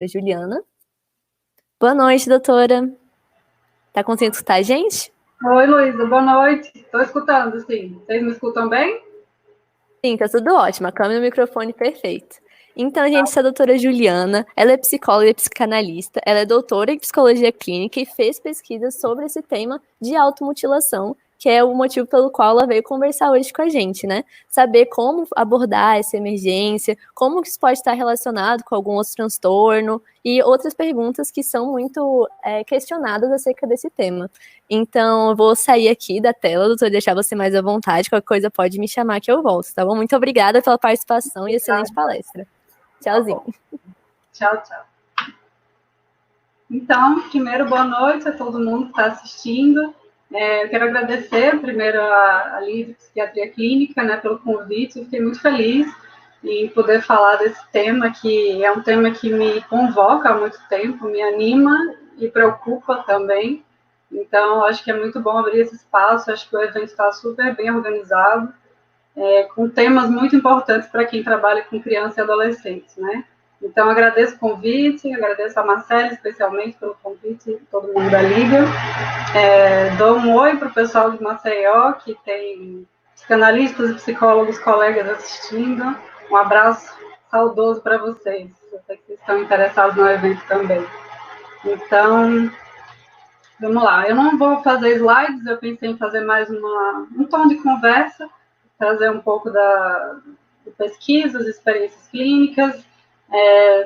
Juliana. Boa noite, doutora. Tá conseguindo escutar a gente? Oi, Luísa, boa noite. Estou escutando, sim. Vocês me escutam bem? Sim, tá tudo ótimo. A câmera e o microfone perfeito. Então, a gente, essa é a doutora Juliana, ela é psicóloga e psicanalista, ela é doutora em psicologia clínica e fez pesquisas sobre esse tema de automutilação, que é o motivo pelo qual ela veio conversar hoje com a gente, né? Saber como abordar essa emergência, como que isso pode estar relacionado com algum outro transtorno e outras perguntas que são muito questionadas acerca desse tema. Então, eu vou sair aqui da tela, doutora, deixar você mais à vontade, qualquer coisa pode me chamar que eu volto, tá bom? Muito obrigada pela participação e excelente palestra. Tchauzinho. Tchau, tchau. Então, primeiro, boa noite a todo mundo que está assistindo. Eu quero agradecer, primeiro, a Líder Psiquiatria Clínica, né, pelo convite. Eu fiquei muito feliz em poder falar desse tema, que é um tema que me convoca há muito tempo, me anima e preocupa também. Então, acho que é muito bom abrir esse espaço. Acho que o evento está super bem organizado, com temas muito importantes para quem trabalha com criança e adolescentes, né? Então, agradeço o convite, agradeço a Marcela, especialmente, pelo convite, todo mundo da Liga. Dou um oi para o pessoal de Maceió, que tem psicanalistas e psicólogos, colegas assistindo. Um abraço saudoso para vocês. Eu sei que vocês estão interessados no evento também. Então, vamos lá. Eu não vou fazer slides, eu pensei em fazer mais um tom de conversa, trazer um pouco de pesquisas, experiências clínicas.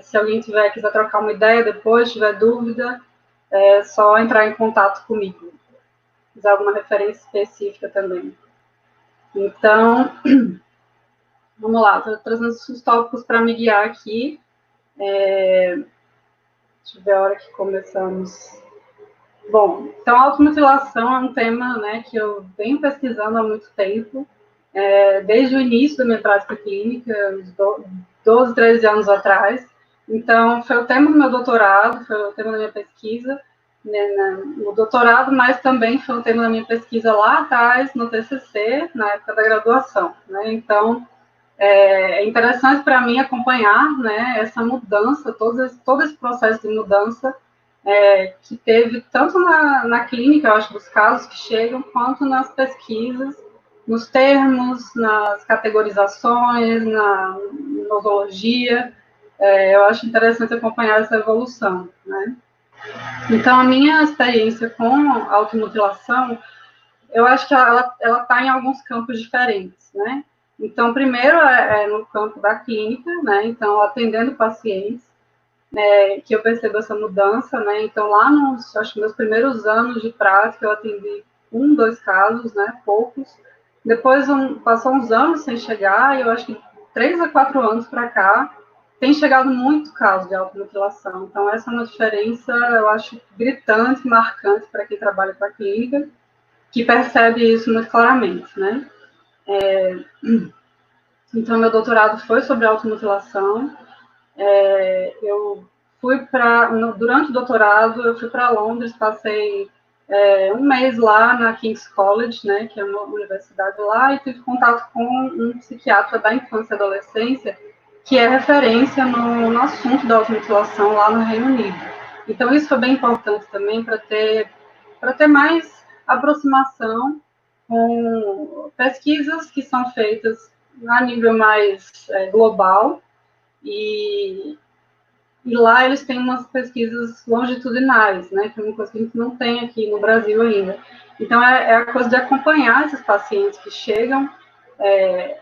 Se alguém quiser trocar uma ideia depois, tiver dúvida, é só entrar em contato comigo. Quiser alguma referência específica também. Então, vamos lá. Estou trazendo os tópicos para me guiar aqui. Deixa eu ver a hora que começamos. Bom, então a automutilação é um tema, né, que eu venho pesquisando há muito tempo, desde o início da minha prática clínica, uns 12, 13 anos atrás. Então, foi o tema do meu doutorado, foi o tema da minha pesquisa, né, no doutorado, mas também foi o tema da minha pesquisa lá atrás, no TCC, na época da graduação, né? Então, é interessante para mim acompanhar, né, essa mudança, todo esse processo de mudança que teve tanto na clínica, eu acho, dos casos que chegam, quanto nas pesquisas, nos termos, nas categorizações, na nosologia. Eu acho interessante acompanhar essa evolução, né? Então, a minha experiência com a automutilação, eu acho que ela está em alguns campos diferentes, né? Então, primeiro no campo da clínica, né? Então, atendendo pacientes, que eu percebo essa mudança, né? Então, lá acho que meus primeiros anos de prática, eu atendi 2 casos, né? Poucos. Depois, passou uns anos sem chegar, e eu acho que 3 a 4 anos para cá, tem chegado muito caso de automutilação. Então, essa é uma diferença, eu acho, gritante, marcante para quem trabalha com a clínica, que percebe isso muito claramente, né? Então, meu doutorado foi sobre automutilação. Eu durante o doutorado, eu fui para Londres, passei um mês lá na King's College, né, que é uma universidade lá, e tive contato com um psiquiatra da infância e adolescência, que é referência no assunto da automutilação lá no Reino Unido. Então, isso foi bem importante também para ter mais aproximação com pesquisas que são feitas a nível mais global, e lá eles têm umas pesquisas longitudinais, né, que é uma coisa que a gente não tem aqui no Brasil ainda. Então, é a coisa de acompanhar esses pacientes que chegam,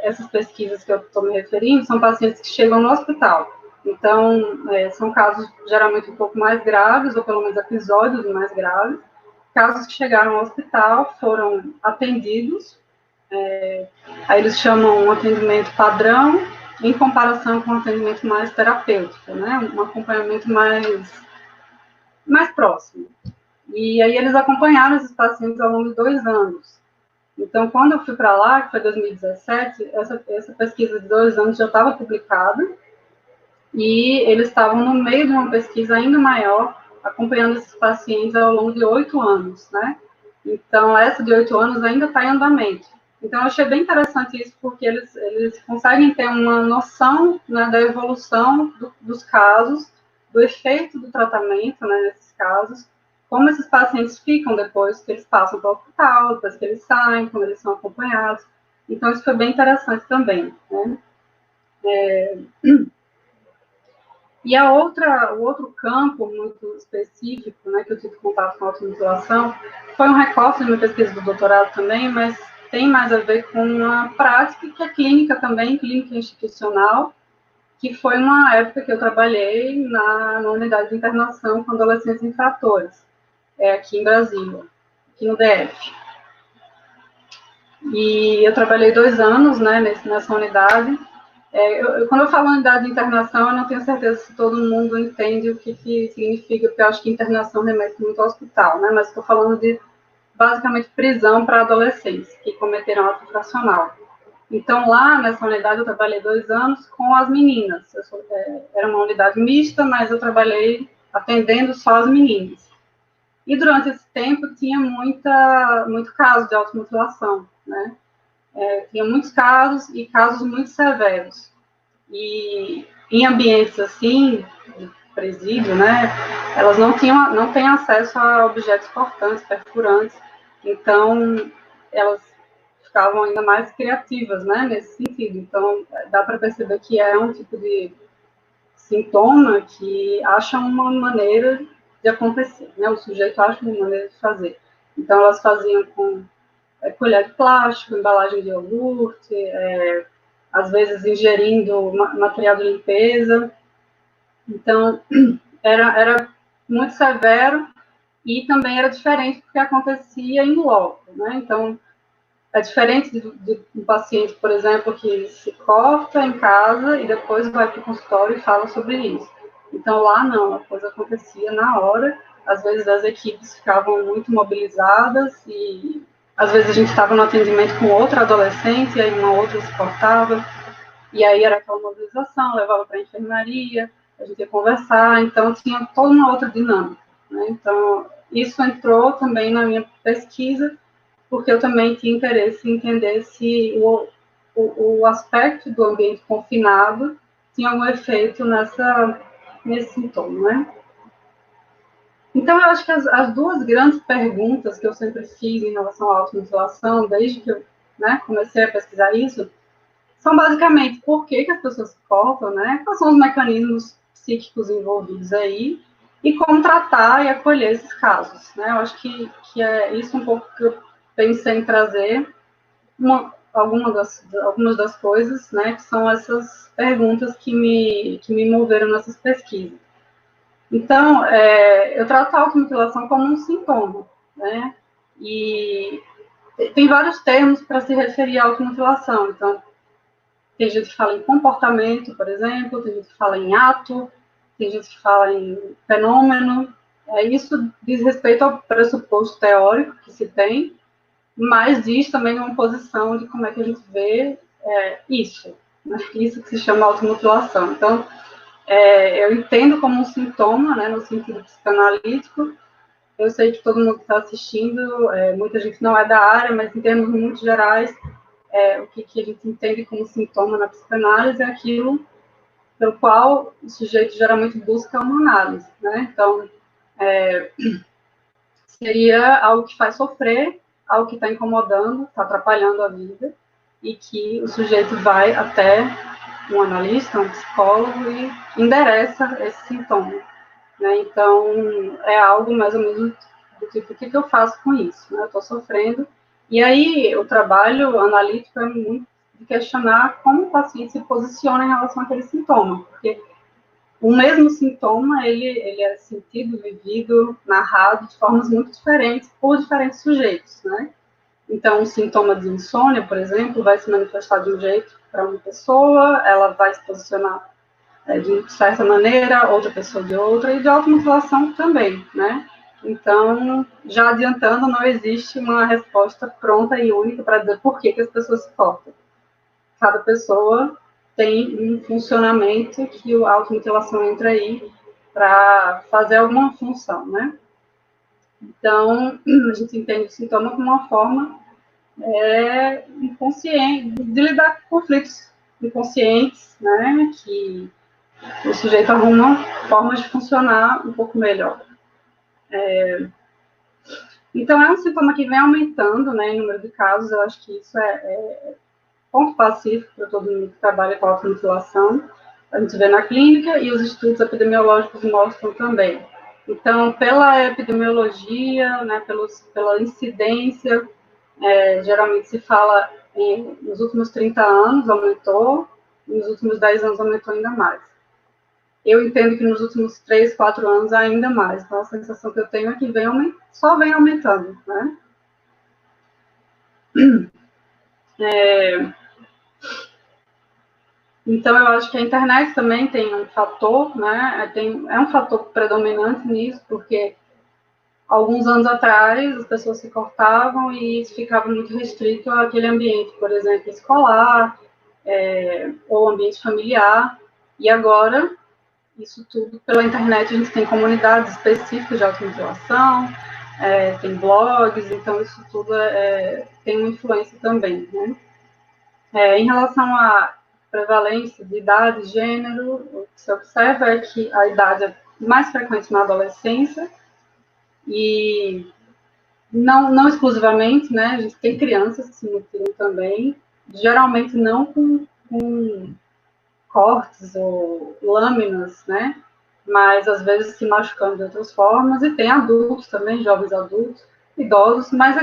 essas pesquisas que eu estou me referindo, são pacientes que chegam no hospital. Então, são casos geralmente um pouco mais graves, ou pelo menos episódios mais graves, casos que chegaram ao hospital, foram atendidos, aí eles chamam um atendimento padrão, em comparação com um atendimento mais terapêutico, né? Um acompanhamento mais próximo. E aí eles acompanharam esses pacientes ao longo de 2 anos. Então, quando eu fui para lá, que foi 2017, essa pesquisa de 2 anos já estava publicada, e eles estavam no meio de uma pesquisa ainda maior, acompanhando esses pacientes ao longo de 8 anos, né? Então, essa de 8 anos ainda está em andamento. Então, eu achei bem interessante isso, porque eles conseguem ter uma noção, né, da evolução dos casos do efeito do tratamento, né, nesses casos, como esses pacientes ficam depois que eles passam para o hospital, depois que eles saem, quando eles são acompanhados. Então, isso foi bem interessante também, né? E o outro campo muito específico, né, que eu tive contato com a automutilação, foi um recorte de minha pesquisa do doutorado também, mas tem mais a ver com uma prática que é clínica também, clínica institucional, que foi uma época que eu trabalhei na unidade de internação com adolescentes infratores, aqui em Brasília, aqui no DF. E eu trabalhei 2 anos, né, nessa unidade. Quando eu falo unidade de internação, eu não tenho certeza se todo mundo entende o que significa, porque eu acho que internação remete muito ao hospital, né, mas estou falando de, basicamente, prisão para adolescentes que cometeram ato infracional. Então, lá nessa unidade, eu trabalhei 2 anos com as meninas. Era uma unidade mista, mas eu trabalhei atendendo só as meninas. E durante esse tempo tinha muito caso de automutilação, né? Tinha muitos casos e casos muito severos. E em ambientes assim, de presídio, né? Elas não têm acesso a objetos cortantes, perfurantes. Então, elas ficavam ainda mais criativas, né, nesse sentido. Então, dá para perceber que é um tipo de sintoma que acha uma maneira de acontecer, né, o sujeito acha uma maneira de fazer. Então, elas faziam com colher de plástico, embalagem de iogurte, às vezes ingerindo material de limpeza. Então, era muito severo e também era diferente porque acontecia em loco, né, então, é diferente de um paciente, por exemplo, que se corta em casa e depois vai para o consultório e fala sobre isso. Então, lá não, a coisa acontecia na hora. Às vezes as equipes ficavam muito mobilizadas e às vezes a gente estava no atendimento com outra adolescente e aí uma outra se cortava. E aí era aquela mobilização, levava para a enfermaria, a gente ia conversar. Então, tinha toda uma outra dinâmica, né? Então, isso entrou também na minha pesquisa, porque eu também tinha interesse em entender se o aspecto do ambiente confinado tinha algum efeito nesse sintoma, né? Então, eu acho que as duas grandes perguntas que eu sempre fiz em relação à automutilação, desde que eu, né, comecei a pesquisar isso, são basicamente por que as pessoas se cortam, né? Quais são os mecanismos psíquicos envolvidos aí e como tratar e acolher esses casos, né? Eu acho que é isso um pouco que eu pensei em trazer algumas das coisas, né, que são essas perguntas que me moveram nessas pesquisas. Então, eu trato a automutilação como um sintoma, né, e tem vários termos para se referir à automutilação. Então, tem gente que fala em comportamento, por exemplo, tem gente que fala em ato, tem gente que fala em fenômeno. Isso diz respeito ao pressuposto teórico que se tem, mas diz também uma posição de como é que a gente vê isso, né? Isso que se chama automutilação. Então, eu entendo como um sintoma, né, no sentido psicanalítico. Eu sei que todo mundo que está assistindo, muita gente não é da área, mas em termos muito gerais, o que a gente entende como sintoma na psicanálise é aquilo pelo qual o sujeito geralmente busca uma análise, né? Então, seria algo que faz sofrer, algo que está incomodando, está atrapalhando a vida, e que o sujeito vai até um analista, um psicólogo e endereça esse sintoma, né? Então, é algo mais ou menos do tipo, o que eu faço com isso? Né? Eu estou sofrendo, e aí o trabalho analítico é muito de questionar como o paciente se posiciona em relação àquele sintoma, porque o mesmo sintoma, ele é sentido, vivido, narrado de formas muito diferentes por diferentes sujeitos, né? Então, um sintoma de insônia, por exemplo, vai se manifestar de um jeito para uma pessoa, ela vai se posicionar de certa maneira, outra pessoa de outra, e de automutilação também, né? Então, já adiantando, não existe uma resposta pronta e única para dizer por que as pessoas se cortam. Cada pessoa tem um funcionamento que a automutilação entra aí para fazer alguma função, né? Então, a gente entende o sintoma como uma forma inconsciente de lidar com conflitos inconscientes, né? Que o sujeito arruma formas de funcionar um pouco melhor. Então, é um sintoma que vem aumentando, né, em número de casos. Eu acho que isso é ponto pacífico para todo mundo que trabalha com automutilação. A gente vê na clínica e os estudos epidemiológicos mostram também. Então, pela epidemiologia, né, pela incidência, geralmente se fala nos últimos 30 anos aumentou, nos últimos 10 anos aumentou ainda mais. Eu entendo que nos últimos 3, 4 anos ainda mais. Então, a sensação que eu tenho é que só vem aumentando, né? Então, eu acho que a internet também tem um fator, né? É um fator predominante nisso, porque alguns anos atrás as pessoas se cortavam e isso ficava muito restrito àquele ambiente, por exemplo, escolar, ou ambiente familiar. E agora, isso tudo pela internet, a gente tem comunidades específicas de automutilação, tem blogs, então isso tudo tem uma influência também, né? Em relação à prevalência de idade, gênero, o que se observa é que a idade é mais frequente na adolescência e não exclusivamente, né? A gente tem crianças que se mutilam também, geralmente não com cortes ou lâminas, né? Mas às vezes se machucando de outras formas, e tem adultos também, jovens adultos, idosos, mas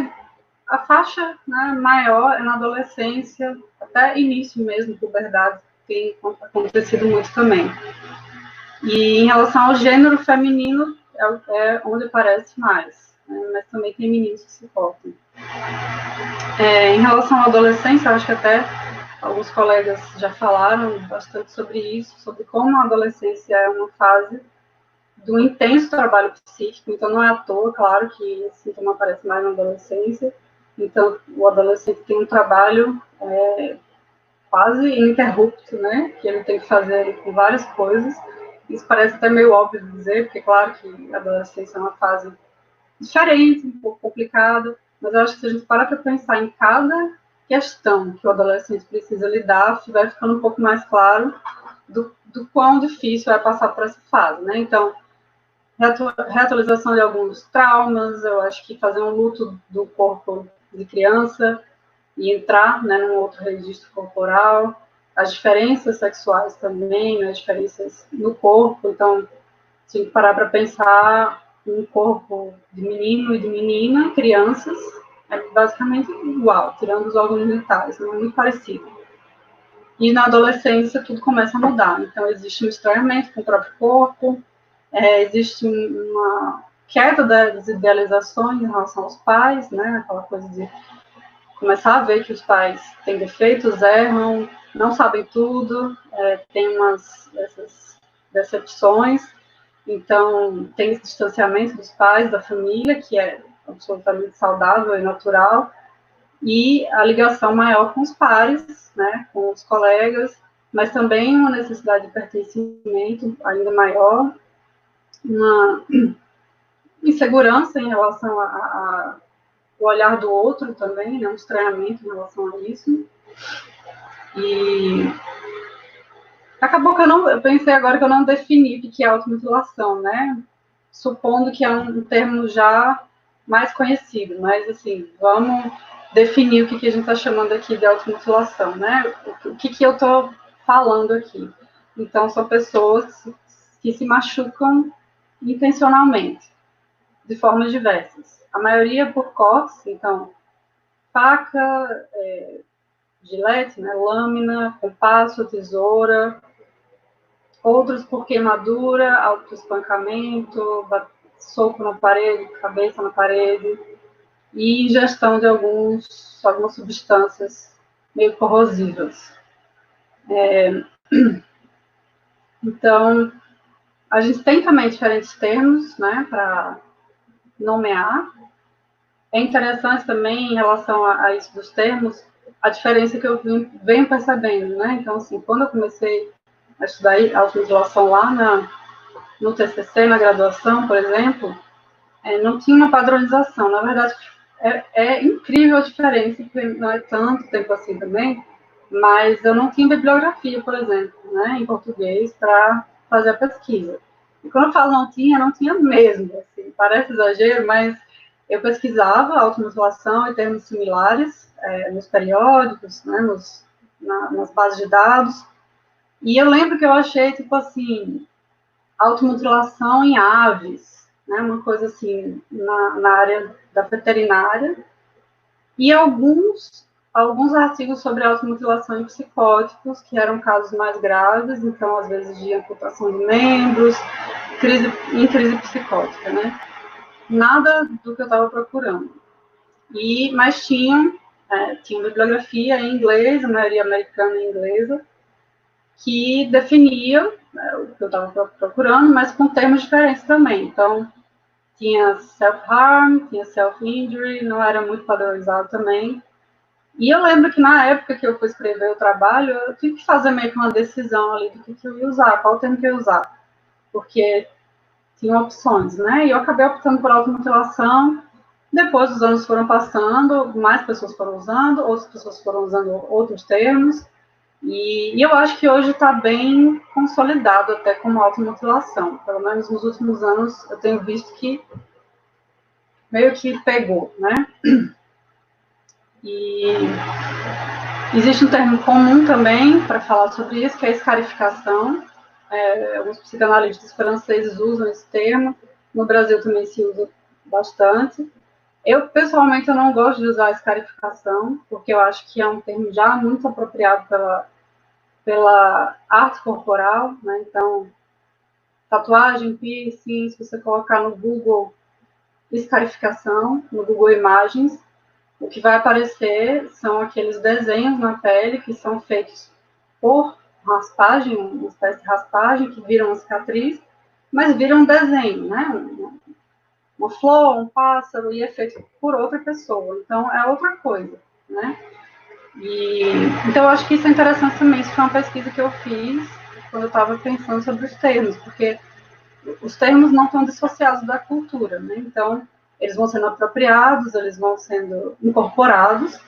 a faixa, né, maior é na adolescência, até início mesmo, puberdade, tem acontecido muito também. E em relação ao gênero feminino, é onde aparece mais, né, mas também tem meninos que se cortam. Em relação à adolescência, acho que até alguns colegas já falaram bastante sobre isso, sobre como a adolescência é uma fase do intenso trabalho psíquico, então não é à toa, claro, que esse sintoma aparece mais na adolescência. Então, o adolescente tem um trabalho quase ininterrupto, né, que ele tem que fazer com várias coisas. Isso parece até meio óbvio de dizer, porque, claro, que a adolescência é uma fase diferente, um pouco complicada, mas eu acho que se a gente para pensar em cada questão que o adolescente precisa lidar, vai ficando um pouco mais claro do quão difícil é passar por essa fase, né? Então, reatualização de alguns traumas, eu acho que fazer um luto do corpo de criança e entrar, né, num outro registro corporal, as diferenças sexuais também, né, as diferenças no corpo. Então, se a gente parar para pensar um corpo de menino e de menina, crianças, é basicamente igual, tirando os órgãos genitais, é muito parecido. E na adolescência tudo começa a mudar, então existe um estranhamento com o próprio corpo, existe uma queda das idealizações em relação aos pais, né, aquela coisa de começar a ver que os pais têm defeitos, erram, não sabem tudo, tem essas decepções. Então, tem esse distanciamento dos pais, da família, que é absolutamente saudável e natural, e a ligação maior com os pares, né, com os colegas, mas também uma necessidade de pertencimento ainda maior, uma insegurança em relação ao olhar do outro também, né, um estranhamento em relação a isso. E acabou que eu pensei agora que eu não defini o que é automutilação, né? Supondo que é um termo já mais conhecido, mas assim, vamos definir o que a gente está chamando aqui de automutilação, né? O que eu estou falando aqui. Então, são pessoas que se machucam intencionalmente, de formas diversas. A maioria por cortes, então, faca, gilete, né, lâmina, compasso, tesoura. Outros por queimadura, autoespancamento, soco na parede, cabeça na parede, e ingestão de algumas substâncias meio corrosivas. Então, a gente tem também diferentes termos, né, para nomear. É interessante também, em relação a isso dos termos, a diferença que eu venho percebendo, né? Então, assim, quando eu comecei a estudar automutilação lá no TCC, na graduação, por exemplo, não tinha uma padronização. Na verdade, é incrível a diferença, porque não é tanto tempo assim também, mas eu não tinha bibliografia, por exemplo, né, em português para fazer a pesquisa. E quando eu falo não tinha mesmo, assim, parece exagero, mas eu pesquisava automutilação e termos similares nos periódicos, né, nas bases de dados, e eu lembro que eu achei, tipo assim, automutilação em aves, né, uma coisa assim, na área da veterinária, e alguns artigos sobre automutilação em psicóticos, que eram casos mais graves, então, às vezes, de amputação de membros, em crise psicótica, né? Nada do que eu estava procurando. Mas tinha bibliografia em inglês, a maioria americana e inglesa, que definia o que eu estava procurando, mas com termos diferentes também. Então, tinha self-harm, tinha self-injury, não era muito padronizado também. E eu lembro que na época que eu fui escrever o trabalho, eu tive que fazer meio que uma decisão ali do que eu ia usar, qual termo que eu ia usar. Porque tinham opções, né? E eu acabei optando por automutilação. Depois os anos foram passando, mais pessoas foram usando, outras pessoas foram usando outros termos. E eu acho que hoje está bem consolidado até como automutilação. Pelo menos nos últimos anos eu tenho visto que meio que pegou, né? E existe um termo comum também para falar sobre isso, que é a escarificação. Alguns psicanalistas franceses usam esse termo. No Brasil também se usa bastante. Eu, pessoalmente, eu não gosto de usar a escarificação, porque eu acho que é um termo já muito apropriado pela arte corporal, né? Então, tatuagem, piercing, se você colocar no Google escarificação, no Google Imagens, o que vai aparecer são aqueles desenhos na pele que são feitos por raspagem, uma espécie de raspagem, que viram uma cicatriz, mas viram um desenho, né? Uma flor, um pássaro, e é feito por outra pessoa. Então, é outra coisa, né? Então, eu acho que isso é interessante também. Isso foi uma pesquisa que eu fiz quando eu estava pensando sobre os termos, porque os termos não estão dissociados da cultura, né? Então, eles vão sendo apropriados, eles vão sendo incorporados.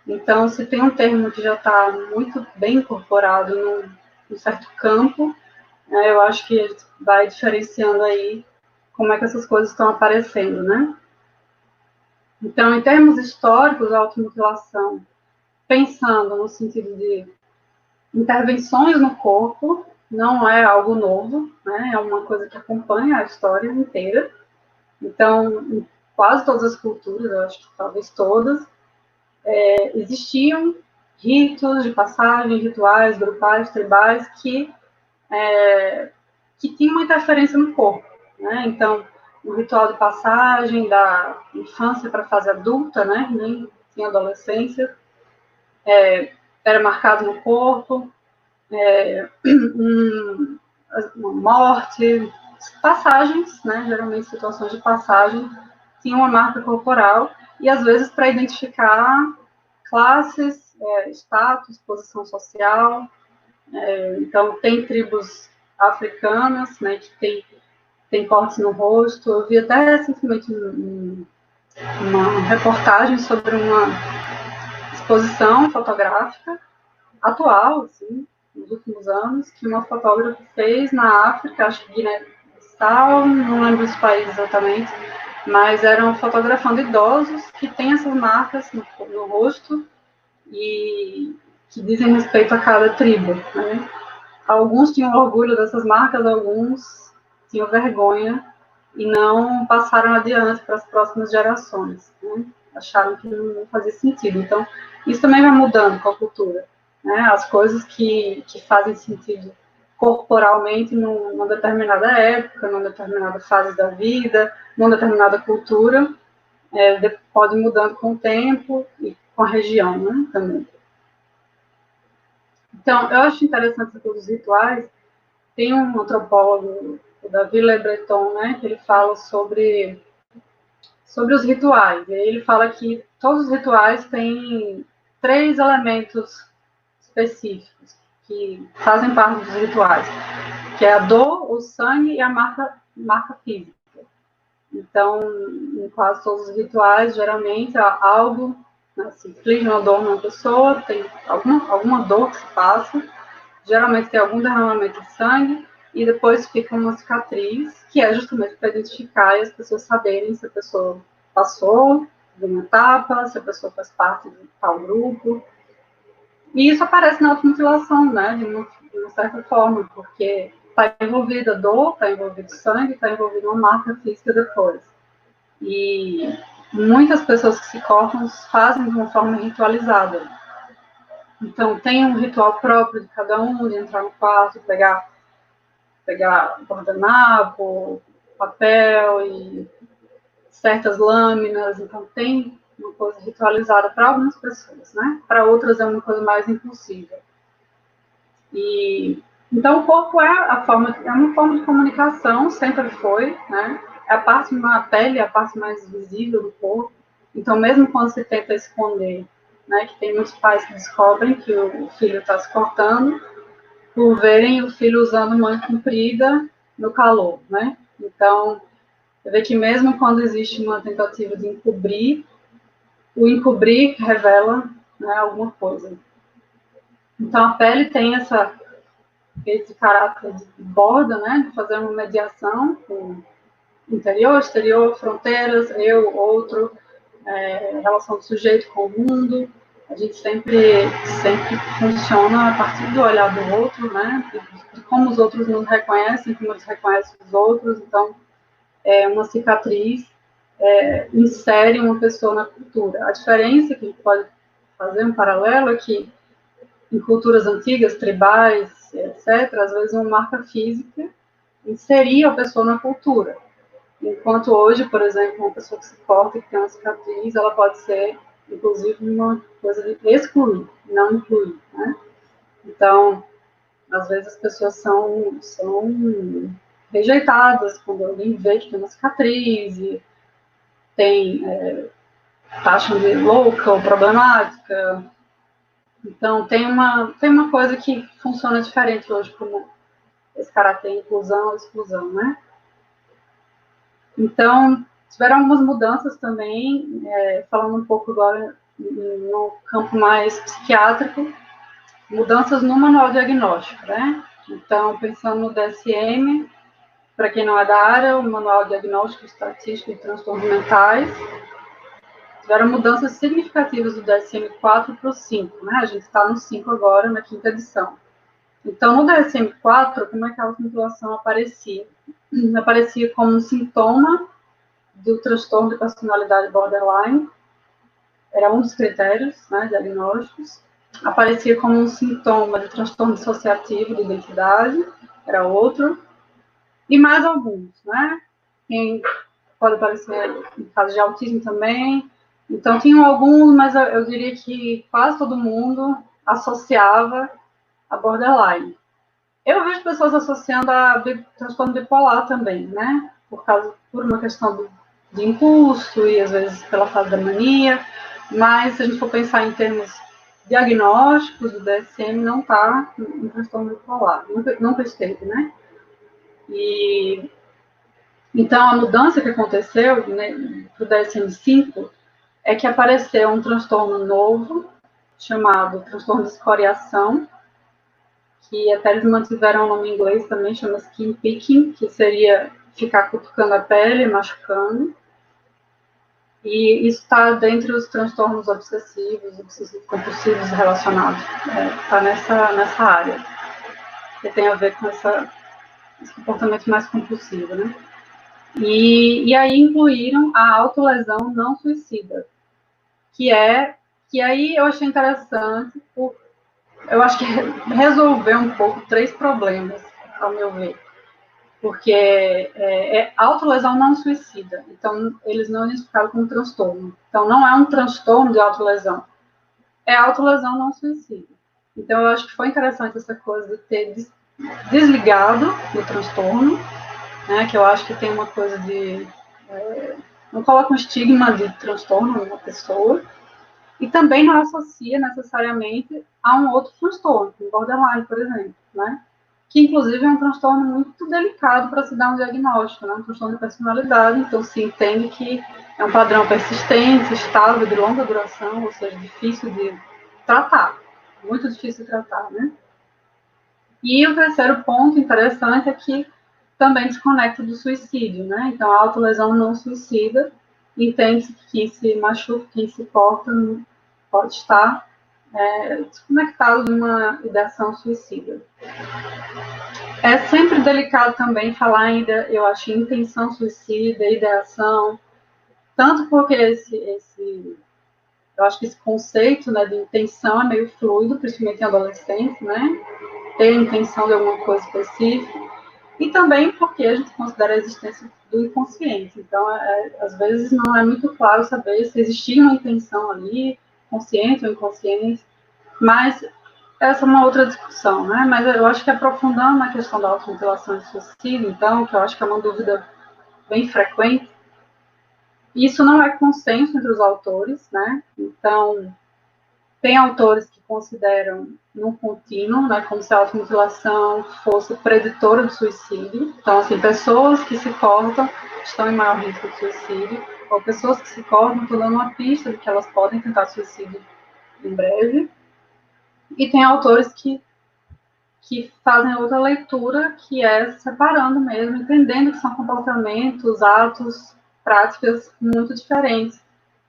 Então, se tem um termo que já está muito bem incorporado num certo campo, eu acho que a gente vai diferenciando aí como é que essas coisas estão aparecendo, né? Então, em termos históricos, a automutilação, pensando no sentido de intervenções no corpo, não é algo novo, né? É uma coisa que acompanha a história inteira. Então, em quase todas as culturas, eu acho que talvez todas, existiam ritos de passagem, rituais grupais, tribais, que tinham uma interferência no corpo, né? Então, o ritual de passagem da infância para a fase adulta, né? Nem em adolescência, era marcado no corpo, uma morte, passagens, né? Geralmente situações de passagem, tinham uma marca corporal, e às vezes para identificar classes, status, posição social. Então, tem tribos africanas, né, que tem cortes no rosto. Eu vi até recentemente uma reportagem sobre uma exposição fotográfica atual, assim, nos últimos anos, que uma fotógrafa fez na África, acho que Guiné-Bissau, não lembro os países exatamente, mas eram fotografando idosos que têm essas marcas no rosto e que dizem respeito a cada tribo, né? Alguns tinham orgulho dessas marcas, alguns tinham vergonha e não passaram adiante para as próximas gerações, né? Acharam que não fazia sentido. Então, isso também vai mudando com a cultura, né? As coisas que fazem sentido corporalmente numa determinada época, numa determinada fase da vida, numa determinada cultura, pode ir mudando com o tempo e com a região, né, também. Então, eu acho interessante os rituais. Tem um antropólogo, o David Le Breton, né, que ele fala sobre os rituais. E ele fala que todos os rituais têm 3 elementos específicos que fazem parte dos rituais, que é a dor, o sangue e a marca física. Então, em quase todos os rituais, geralmente, há algo né? Se inflige uma dor numa pessoa, tem alguma dor que se passa, geralmente tem algum derramamento de sangue, e depois fica uma cicatriz, que é justamente para identificar e as pessoas saberem se a pessoa passou de uma etapa, se a pessoa faz parte de tal grupo. E isso aparece na automutilação, né, de uma certa forma, porque está envolvida dor, está envolvido sangue, está envolvida uma marca física depois. E muitas pessoas que se cortam fazem de uma forma ritualizada. Então, tem um ritual próprio de cada um, de entrar no quarto, pegar guardanapo, papel e certas lâminas. Então, tem uma coisa ritualizada para algumas pessoas, né? Para outras é uma coisa mais impulsiva. E então o corpo é uma forma de comunicação, sempre foi, né? É a pele é a parte mais visível do corpo. Então, mesmo quando se tenta esconder, né, que tem muitos pais que descobrem que o filho está se cortando, por verem o filho usando manga comprida no calor, né? Então, você vê que mesmo quando existe uma tentativa de encobrir, o encobrir revela, né, alguma coisa. Então, a pele tem esse caráter de borda, né, de fazer uma mediação com interior, exterior, fronteiras, eu, outro, relação do sujeito com o mundo. A gente sempre funciona a partir do olhar do outro, né, de como os outros nos reconhecem, como eles reconhecem os outros. Então, uma cicatriz insere uma pessoa na cultura. A diferença que a gente pode fazer um paralelo é que em culturas antigas, tribais, etc., às vezes uma marca física inseria a pessoa na cultura. Enquanto hoje, por exemplo, uma pessoa que se corta e que tem uma cicatriz, ela pode ser, inclusive, uma coisa de excluir, não incluir, né? Então, às vezes as pessoas são rejeitadas quando alguém vê que tem uma cicatriz e taxam de louca ou problemática. Então, tem uma coisa que funciona diferente hoje, como esse caráter inclusão ou exclusão, né? Então, tiveram algumas mudanças também, falando um pouco agora no campo mais psiquiátrico, mudanças no manual diagnóstico, né? Então, pensando no DSM, para quem não é da área, o Manual Diagnóstico Estatístico de Transtornos Mentais, tiveram mudanças significativas do DSM-4 para o 5, né? A gente está no 5 agora, na 5ª edição. Então, no DSM-4, como é que a automutilação aparecia? Aparecia como um sintoma do transtorno de personalidade borderline, era um dos critérios, né, diagnósticos. Aparecia como um sintoma de transtorno dissociativo de identidade, era outro. E mais alguns, né? Pode aparecer em caso de autismo também. Então, tinham alguns, mas eu diria que quase todo mundo associava a borderline. Eu vejo pessoas associando a transtorno bipolar também, né? Por uma questão de impulso e, às vezes, pela fase da mania. Mas, se a gente for pensar em termos diagnósticos, o DSM não está em transtorno bipolar. Nunca esteve, né? Então, a mudança que aconteceu, né, para o DSM-5 é que apareceu um transtorno novo, chamado transtorno de escoriação, que até eles mantiveram o nome em inglês também, chama skin picking, que seria ficar cutucando a pele, machucando. E isso está dentre os transtornos obsessivos compulsivos relacionados. Está nessa área, que tem a ver com esse comportamento mais compulsivo, né? E aí incluíram a autolesão não suicida, que aí eu achei interessante, eu acho que resolveu um pouco 3 problemas, ao meu ver. Porque é autolesão não suicida, então eles não identificaram como transtorno. Então não é um transtorno de autolesão, é autolesão não suicida. Então eu acho que foi interessante essa coisa de ter desligado do transtorno, né, que eu acho que tem uma coisa de... não coloca um estigma de transtorno numa pessoa, e também não associa necessariamente a um outro transtorno, como borderline, por exemplo, né? que inclusive é um transtorno muito delicado para se dar um diagnóstico, né? Um transtorno de personalidade, então se entende que é um padrão persistente, estável, de longa duração, ou seja, difícil de tratar, muito difícil de tratar, né? E o terceiro ponto interessante é que também desconecta do suicídio, né? Então, a autolesão não suicida, entende que quem se machuca, quem se corta, pode estar desconectado de uma ideação suicida. É sempre delicado também falar ainda, eu acho, intenção suicida, ideação, tanto porque eu acho que esse conceito, né, de intenção é meio fluido, principalmente em adolescentes, né? Ter intenção de alguma coisa específica, e também porque a gente considera a existência do inconsciente. Então, às vezes não é muito claro saber se existia uma intenção ali, consciente ou inconsciente, mas essa é uma outra discussão, né? Mas eu acho que aprofundando na questão da automutilação e suicídio, então, que eu acho que é uma dúvida bem frequente, isso não é consenso entre os autores, né? Então, tem autores que consideram num contínuo, né, como se a automutilação fosse preditora do suicídio. Então, assim, pessoas que se cortam estão em maior risco de suicídio, ou pessoas que se cortam estão dando uma pista de que elas podem tentar suicídio em breve. E tem autores que fazem outra leitura, que é separando mesmo, entendendo que são comportamentos, atos, práticas muito diferentes,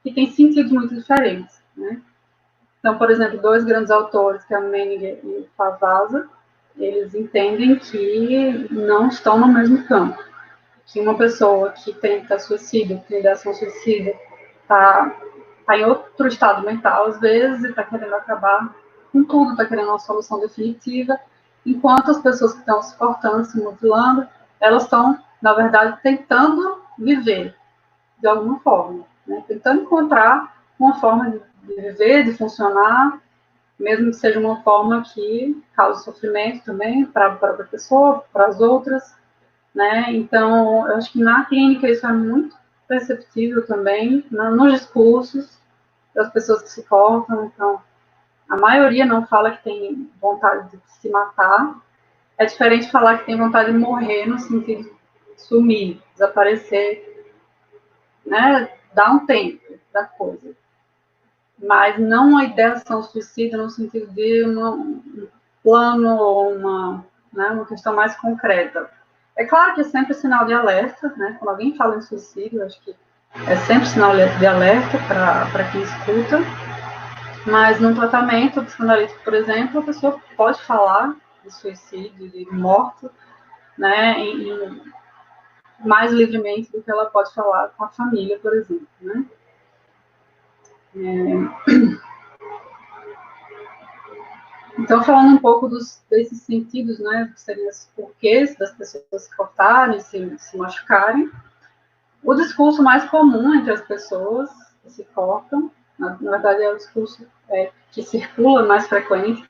que têm sentidos muito diferentes, né? Então, por exemplo, dois grandes autores, que é Menninger e Favazza, eles entendem que não estão no mesmo campo. Que uma pessoa que tenta suicídio, que tem ideação suicida, está em outro estado mental, às vezes, e está querendo acabar com tudo, está querendo uma solução definitiva, enquanto as pessoas que estão se cortando, se mutilando, elas estão, na verdade, tentando viver de alguma forma, né? Tentando encontrar uma forma de viver, de funcionar, mesmo que seja uma forma que cause sofrimento também para a própria pessoa, para as outras, né? Então, eu acho que na clínica isso é muito perceptível também, nos discursos das pessoas que se cortam. Então, a maioria não fala que tem vontade de se matar. É diferente de falar que tem vontade de morrer, no sentido de sumir, desaparecer, né? Dar um tempo da coisa. Mas não uma ideação suicida no sentido de um plano ou uma questão mais concreta. É claro que é sempre sinal de alerta, né? Quando alguém fala em suicídio, acho que é sempre sinal de alerta para quem escuta, mas no tratamento psicanalítico, por exemplo, a pessoa pode falar de suicídio, de morte, né? Mais livremente do que ela pode falar com a família, por exemplo, né? Então, falando um pouco desses sentidos, né, que seriam os porquês das pessoas se cortarem, se machucarem, o discurso mais comum entre as pessoas que se cortam, na verdade é o discurso que circula mais frequente,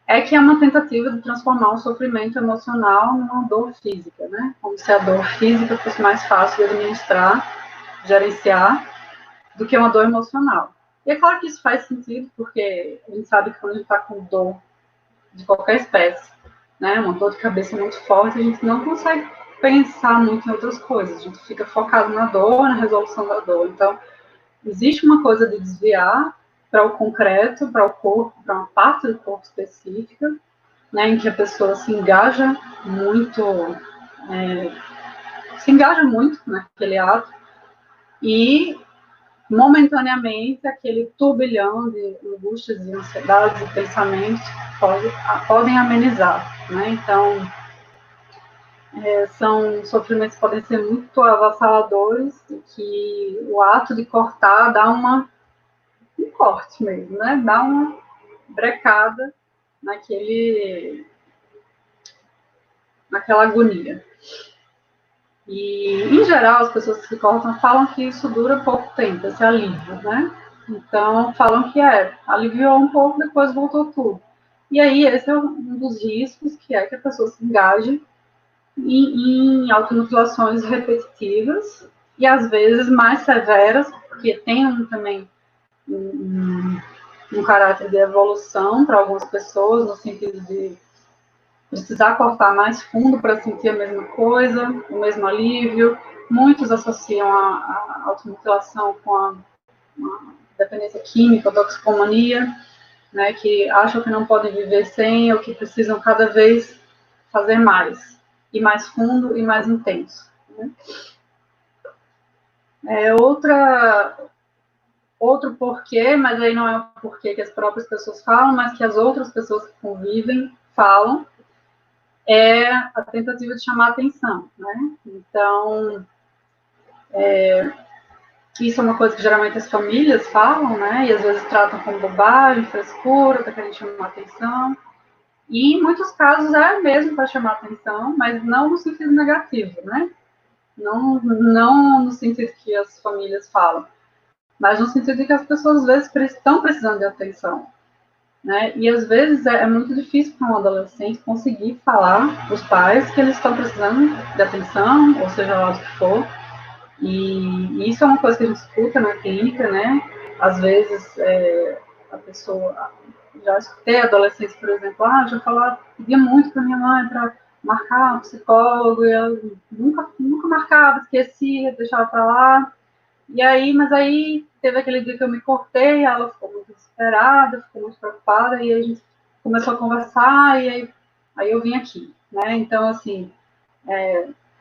é que é uma tentativa de transformar um sofrimento emocional numa dor física, né? Como se a dor física fosse mais fácil de administrar, gerenciar, do que uma dor emocional. E é claro que isso faz sentido, porque a gente sabe que quando a gente está com dor de qualquer espécie, né, uma dor de cabeça muito forte, a gente não consegue pensar muito em outras coisas, a gente fica focado na dor, na resolução da dor. Então, existe uma coisa de desviar para o concreto, para o corpo, para uma parte do corpo específica, né, em que a pessoa se engaja muito naquele ato, e momentaneamente aquele turbilhão de angústias e ansiedades e pensamentos podem amenizar, né? Então, são sofrimentos que podem ser muito avassaladores, e que o ato de cortar dá um corte mesmo, né? Dá uma brecada naquela agonia. E, em geral, as pessoas que se cortam falam que isso dura pouco tempo, esse alívio, né? Então, falam que aliviou um pouco, depois voltou tudo. E aí, esse é um dos riscos, que é que a pessoa se engaje em automutilações repetitivas e, às vezes, mais severas, porque tem também um caráter de evolução para algumas pessoas, no sentido de precisar cortar mais fundo para sentir a mesma coisa, o mesmo alívio. Muitos associam a automutilação com a dependência química, a toxicomania, né, que acham que não podem viver sem ou que precisam cada vez fazer mais, e mais fundo e mais intenso. Né? Outro porquê, mas aí não é o porquê que as próprias pessoas falam, mas que as outras pessoas que convivem falam, é a tentativa de chamar atenção, né? Então, isso é uma coisa que geralmente as famílias falam, né? E às vezes tratam como bobagem, frescura, tá querendo chamar atenção. E em muitos casos é mesmo para chamar atenção, mas não no sentido negativo, né? Não no sentido que as famílias falam, mas no sentido de que as pessoas às vezes estão precisando de atenção. Né? E às vezes é muito difícil para um adolescente conseguir falar para os pais que eles estão precisando de atenção, ou seja lá o que for. E isso é uma coisa que a gente escuta na clínica, né? Às vezes a pessoa, já escutei adolescentes, por exemplo, já pedia muito para minha mãe para marcar um psicólogo, e ela nunca marcava, esquecia, deixava para lá. Mas aí teve aquele dia que eu me cortei, ela ficou muito desesperada, ficou muito preocupada, e a gente começou a conversar, e aí eu vim aqui, né? Então, assim,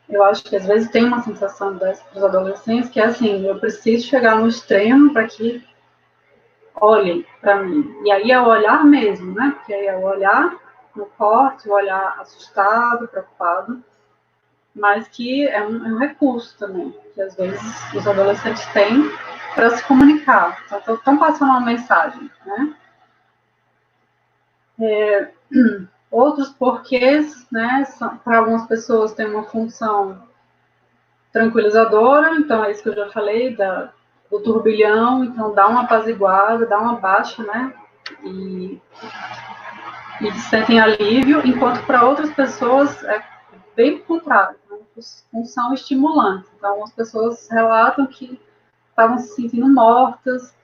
eu acho que às vezes tem uma sensação dessa para os adolescentes, que é assim, eu preciso chegar no extremo para que olhem para mim. E aí é o olhar mesmo, né? Porque aí é o olhar no corte, o olhar assustado, preocupado, mas que é um recurso também, que às vezes os adolescentes têm para se comunicar. Então, estão passando uma mensagem, né? Outros porquês, né? Para algumas pessoas tem uma função tranquilizadora, então é isso que eu já falei, do turbilhão, então dá uma apaziguada, dá uma baixa, né? E sentem alívio, enquanto para outras pessoas é bem contrário, né? Função estimulante. Então, as pessoas relatam que estavam se sentindo mortas,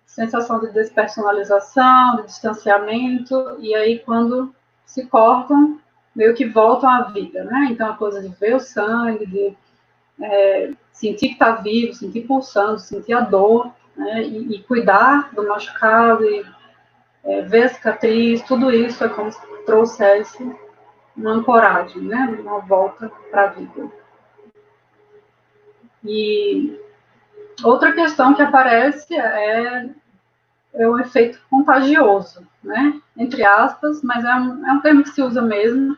sensação de despersonalização, de distanciamento, e aí quando se cortam, meio que voltam à vida, né? Então, a coisa de ver o sangue, de sentir que está vivo, sentir pulsando, sentir a dor, né? E cuidar do machucado, e ver a cicatriz, tudo isso é como se trouxesse uma ancoragem, né? Uma volta para a vida. E outra questão que aparece é o efeito contagioso, né? Entre aspas, mas é um termo que se usa mesmo,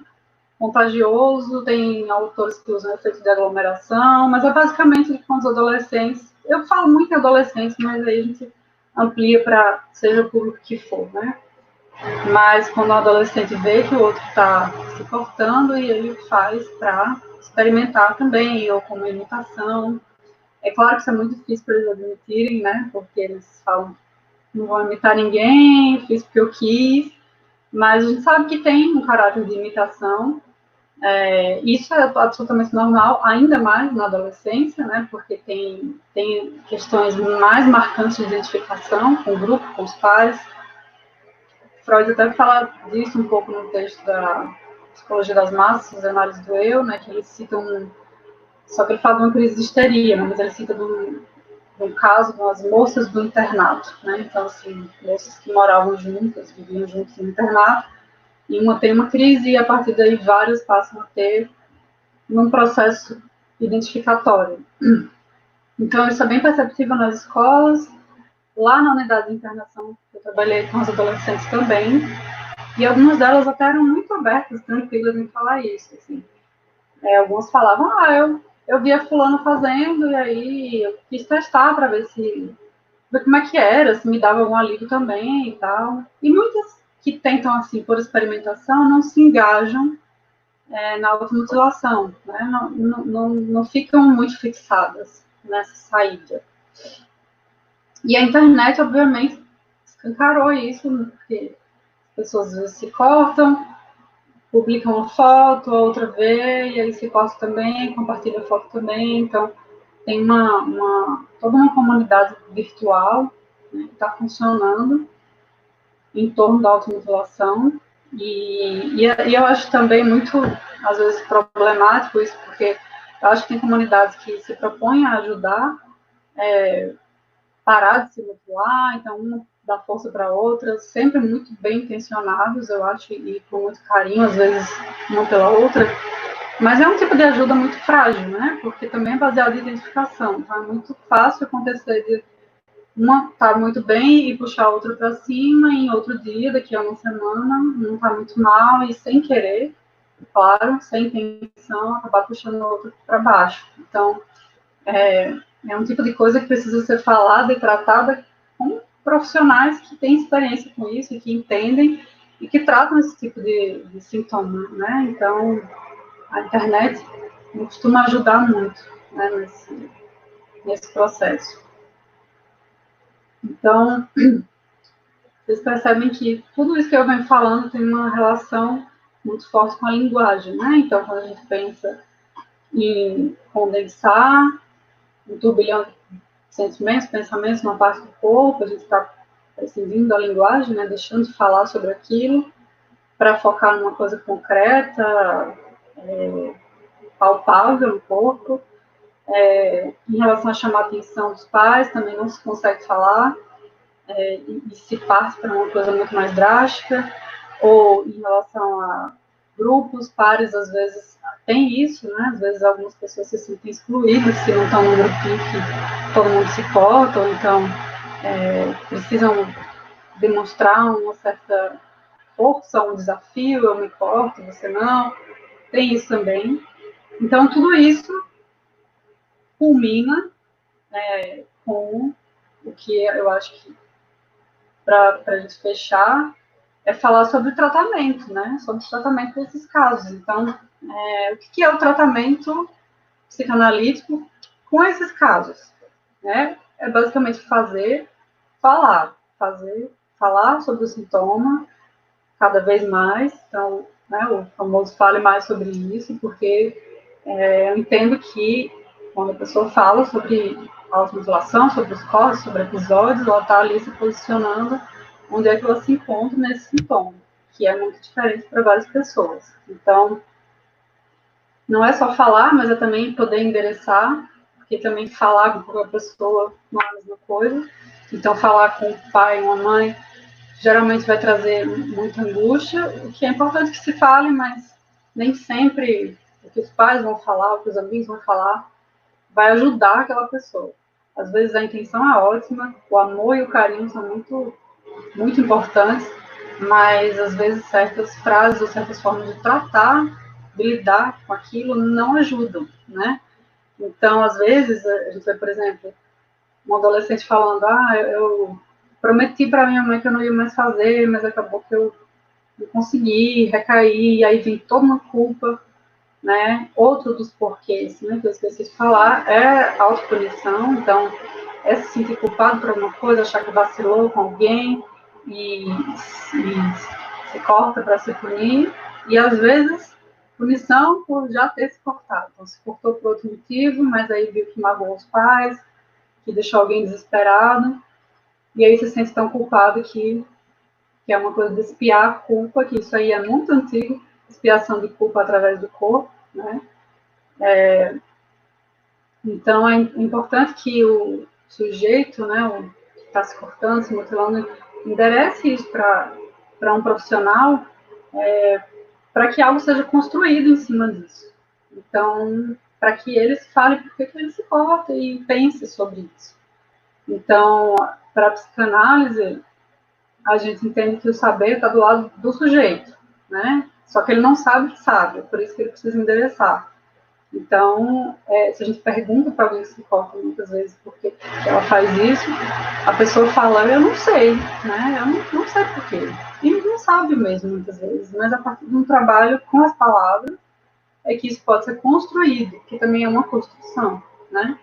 contagioso, tem autores que usam efeito de aglomeração, mas é basicamente com os adolescentes. Eu falo muito em adolescentes, mas aí a gente amplia para seja o público que for, né? Mas quando o adolescente vê que o outro está se cortando, e ele faz para experimentar também, ou como imitação. É claro que isso é muito difícil para eles admitirem, né? Porque eles falam, não vou imitar ninguém, fiz porque eu quis, mas a gente sabe que tem um caráter de imitação. Isso é absolutamente normal, ainda mais na adolescência, né? Porque tem questões mais marcantes de identificação com o grupo, com os pares. Freud até fala disso um pouco no texto da Psicologia das Massas, as análises do eu, né? Que ele cita só que ele fala de uma crise de histeria, né? Mas ele cita de um caso das moças do internato, né? Então, assim, moças que moravam juntas, viviam juntas no internato, e uma tem uma crise, e a partir daí várias passam a ter um processo identificatório. Então, isso é bem perceptível nas escolas. Lá na unidade de internação, eu trabalhei com as adolescentes também, e algumas delas até eram muito abertas, tranquilas em falar isso, assim. Algumas falavam, eu via fulano fazendo, e aí eu quis testar para ver como é que era, se me dava algum alívio também e tal. E muitas que tentam, assim, por experimentação, não se engajam na automutilação, né? Não ficam muito fixadas nessa saída. E a internet, obviamente, escancarou isso, porque as pessoas às vezes se cortam, publicam uma foto, outra vê, e aí se corta também, compartilha a foto também. Então, tem toda uma comunidade virtual, né, que está funcionando em torno da automutilação. E eu acho também muito, às vezes, problemático isso, porque eu acho que tem comunidades que se propõem a ajudar, parar de se mutilar, então uma dá força para a outra, sempre muito bem intencionados, eu acho, e com muito carinho, às vezes, uma pela outra, mas é um tipo de ajuda muito frágil, né? Porque também é baseado em identificação, então é muito fácil acontecer de uma tá muito bem e puxar a outra para cima, e em outro dia, daqui a uma semana, não tá muito mal, e sem querer, claro, sem intenção, acabar puxando a outra para baixo. Então, é um tipo de coisa que precisa ser falada e tratada com profissionais que têm experiência com isso e que entendem e que tratam esse tipo de sintoma, né? Então, a internet costuma ajudar muito, né, nesse processo. Então, vocês percebem que tudo isso que eu venho falando tem uma relação muito forte com a linguagem, né? Então, quando a gente pensa em condensar um turbilhão de sentimentos, pensamentos numa parte do corpo, a gente está prescindindo da linguagem, né? Deixando de falar sobre aquilo para focar numa coisa concreta, palpável no corpo. Em relação a chamar a atenção dos pais, também não se consegue falar, e se parte para uma coisa muito mais drástica, ou em relação a grupos, pares, às vezes tem isso, né? Às vezes algumas pessoas se sentem excluídas se não estão num grupinho que todo mundo se corta, ou então precisam demonstrar uma certa força, um desafio, eu me corto, você não. Tem isso também. Então, tudo isso culmina com o que eu acho que, para a gente fechar, é falar sobre o tratamento, né? Sobre o tratamento desses casos. Então, o que é o tratamento psicanalítico com esses casos? Né? É basicamente falar sobre o sintoma cada vez mais. Então, né, o famoso fale mais sobre isso, porque eu entendo que quando a pessoa fala sobre automutilação, sobre os corpos, sobre episódios, ela está ali se posicionando onde é que ela se encontra nesse sintoma, que é muito diferente para várias pessoas. Então, não é só falar, mas é também poder endereçar, porque também falar com a pessoa não é a mesma coisa. Então, falar com o pai, uma mãe, geralmente vai trazer muita angústia, o que é importante que se fale, mas nem sempre o que os pais vão falar, o que os amigos vão falar, vai ajudar aquela pessoa. Às vezes a intenção é ótima, o amor e o carinho são muito, muito importantes, mas às vezes certas frases ou certas formas de tratar, de lidar com aquilo, não ajudam, né? Então, às vezes, a gente vê, por exemplo, um adolescente falando, eu prometi para minha mãe que eu não ia mais fazer, mas acabou que eu não consegui, recaí, e aí vem toda uma culpa, né? Outro dos porquês, né, que eu esqueci de falar, é a autopunição. Então, é se sentir culpado por alguma coisa, achar que vacilou com alguém e se corta para se punir, e às vezes punição por já ter se cortado. Então, se cortou por outro motivo, mas aí viu que magoou os pais, que deixou alguém desesperado, e aí se sente tão culpado que é uma coisa de expiar a culpa, que isso aí é muito antigo, expiação de culpa através do corpo, né? Então, é importante que o sujeito, né, o que está se cortando, se mutilando, enderece isso para um profissional, para que algo seja construído em cima disso. Então, para que ele se fale por que ele se corta e pense sobre isso. Então, para a psicanálise, a gente entende que o saber está do lado do sujeito, né? Só que ele não sabe que sabe, por isso que ele precisa endereçar. Então, se a gente pergunta para alguém que se corta muitas vezes por que ela faz isso, a pessoa fala, eu não sei, né? Eu não sei por quê. E não sabe mesmo, muitas vezes, mas a partir de um trabalho com as palavras é que isso pode ser construído, que também é uma construção, né?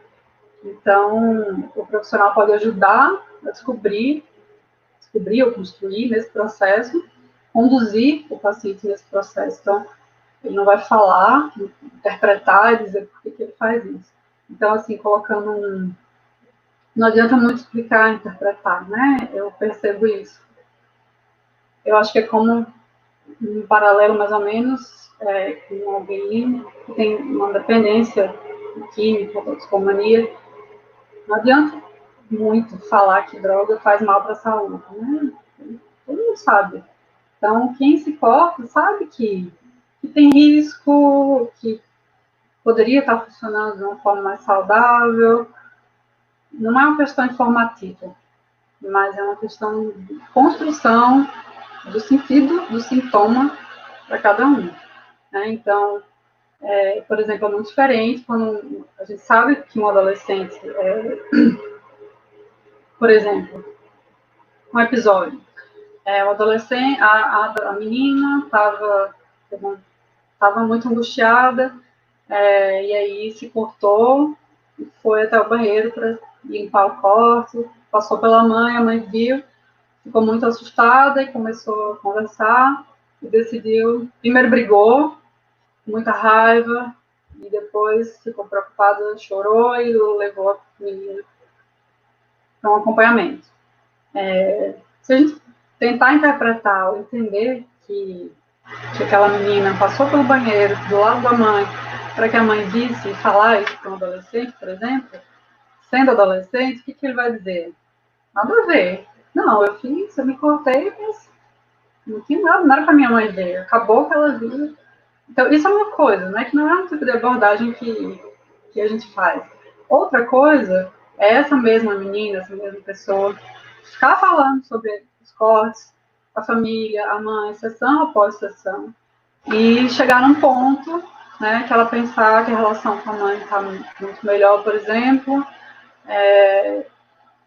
Então, o profissional pode ajudar a descobrir ou construir nesse processo, conduzir o paciente nesse processo. Então, ele não vai falar, interpretar e dizer por que ele faz isso. Então, assim, colocando não adianta muito explicar, interpretar, né? Eu percebo isso. Eu acho que é como um paralelo mais ou menos com alguém que tem uma dependência química, toxicomania. Não adianta muito falar que droga faz mal para a saúde, né? Todo mundo sabe. Então, quem se corta sabe que tem risco, que poderia estar funcionando de uma forma mais saudável. Não é uma questão informativa, mas é uma questão de construção do sentido do sintoma para cada um. Né? Então, por exemplo, é muito diferente quando a gente sabe que um adolescente, por exemplo, um episódio, o adolescente, a menina estava muito angustiada, e aí se cortou, foi até o banheiro para limpar o corte, passou pela mãe, a mãe viu, ficou muito assustada e começou a conversar e decidiu, primeiro brigou, muita raiva, e depois ficou preocupada, chorou e levou a menina para um acompanhamento. Se a gente tentar interpretar ou entender que aquela menina passou pelo banheiro do lado da mãe para que a mãe visse e falar isso para um adolescente, por exemplo, sendo adolescente, o que ele vai dizer? Nada a ver. Não, eu fiz, eu me cortei, mas não tinha nada, não era para minha mãe ver. Acabou que ela viu. Então, isso é uma coisa, né? Que não é um tipo de abordagem que a gente faz. Outra coisa é essa mesma menina, essa mesma pessoa, ficar falando sobre os cortes, a família, a mãe, sessão após sessão, e chegar num ponto, né, que ela pensar que a relação com a mãe está muito melhor, por exemplo,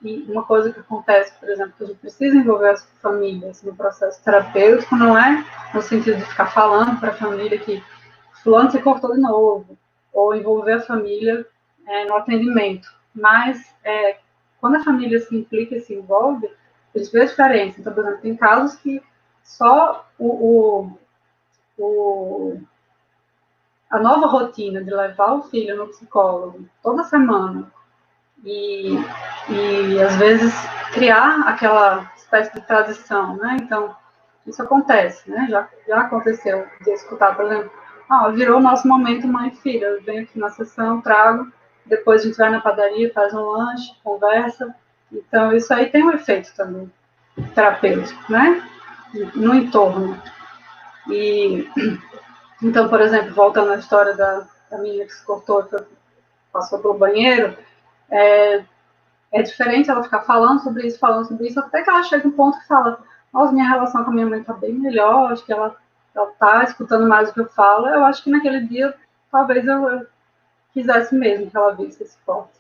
e uma coisa que acontece, por exemplo, que a gente precisa envolver as famílias no processo terapêutico, não é no sentido de ficar falando para a família que fulano se cortou de novo, ou envolver a família no atendimento, mas quando a família se implica e se envolve, a gente vê a diferença. Então, por exemplo, tem casos que só a nova rotina de levar o filho no psicólogo toda semana e às vezes criar aquela espécie de tradição, né? Então, isso acontece, né? Já aconteceu de escutar, por exemplo, virou nosso momento mãe e filha, eu venho aqui na sessão, trago, depois a gente vai na padaria, faz um lanche, conversa. Então, isso aí tem um efeito também terapêutico, né? No entorno. E, então, por exemplo, voltando à história da menina que se cortou e passou pelo banheiro, é diferente ela ficar falando sobre isso, até que ela chega um ponto que fala, nossa, minha relação com a minha mãe está bem melhor, acho que ela está escutando mais o que eu falo. Eu acho que naquele dia, talvez eu quisesse mesmo que ela visse esse corte.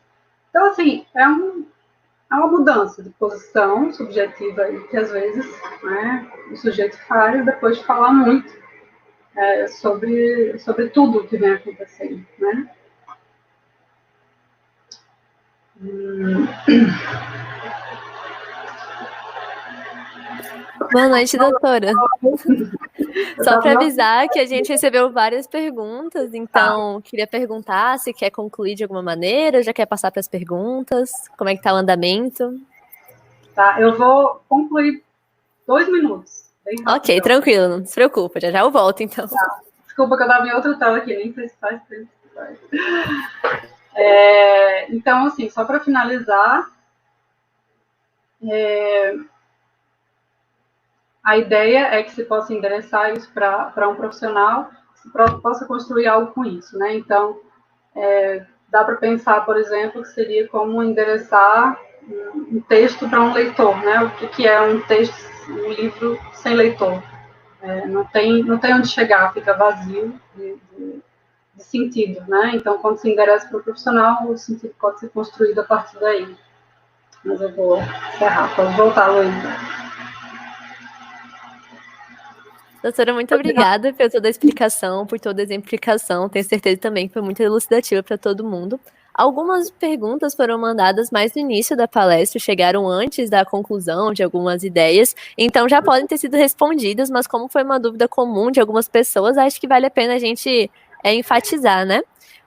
Então, assim, é uma mudança de posição subjetiva aí, que às vezes, né, o sujeito faz depois de falar muito sobre tudo o que vem acontecendo, né? Boa noite, doutora. Só para avisar que a gente recebeu várias perguntas, então queria perguntar se quer concluir de alguma maneira, já quer passar para as perguntas, como é que está o andamento? Tá, eu vou concluir 2 minutos. Ok, tranquilo, não se preocupa, já eu volto então. Tá. Desculpa que eu estava em outra tela aqui, nem sei se faz tempo. Então, assim, só para finalizar, a ideia é que se possa endereçar isso para um profissional, que se possa construir algo com isso, né? Então, dá para pensar, por exemplo, que seria como endereçar um texto para um leitor, né? O que é um texto, um livro sem leitor? Não tem onde chegar, fica vazio de sentido, né? Então, quando se endereça para o profissional, o sentido pode ser construído a partir daí. Mas eu vou encerrar, pode voltar, Luísa. Doutora, muito obrigada por toda a explicação, por toda a exemplificação. Tenho certeza também que foi muito elucidativa para todo mundo. Algumas perguntas foram mandadas mais no início da palestra, chegaram antes da conclusão de algumas ideias, então já podem ter sido respondidas, mas como foi uma dúvida comum de algumas pessoas, acho que vale a pena a gente enfatizar, né?